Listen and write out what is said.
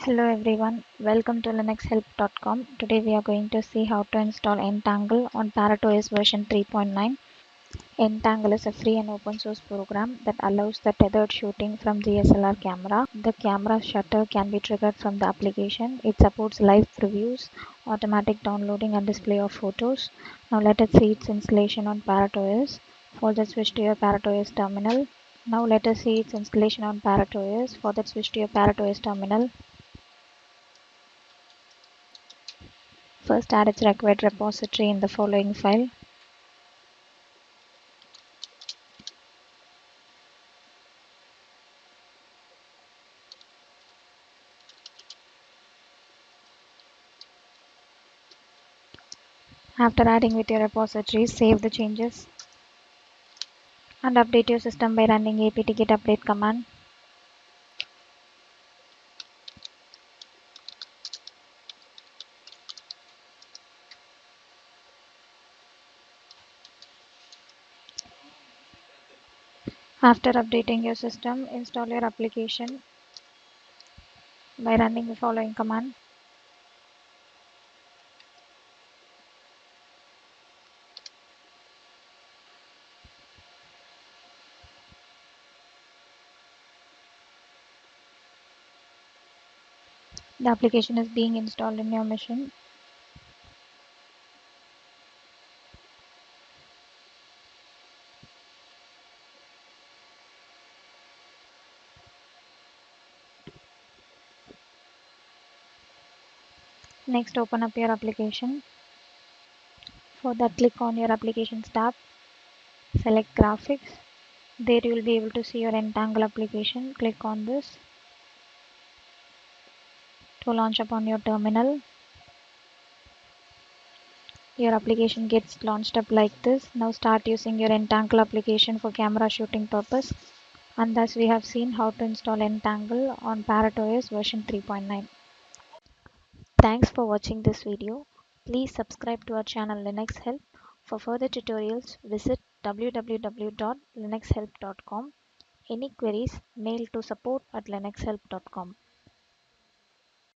Hello everyone, welcome to linuxhelp.com. Today we are going to see how to install Entangle on ParrotOS version 3.9. Entangle is a free and open source program that allows the tethered shooting from DSLR camera. The camera shutter can be triggered from the application. It supports live previews, automatic downloading and display of photos. Now let us see its installation on ParrotOS. For that, switch to your ParrotOS terminal. Now let us see its installation on ParrotOS. For that, switch to your ParrotOS terminal. First, add its required repository in the following file. After adding with your repository, save the changes and update your system by running apt-get update command. After updating your system, install your application by running the following command. The application is being installed in your machine. Next, open up your application. For that, click on your Applications tab, select Graphics. There you will be able to see your Entangle application. Click on this to launch upon your terminal. Your application gets launched up like this. Now start using your Entangle application for camera shooting purpose. And thus we have seen how to install Entangle on ParrotOS version 3.9. Thanks for watching this video. Please subscribe to our channel Linux Help. For further tutorials, visit www.linuxhelp.com. Any queries, mail to support@linuxhelp.com.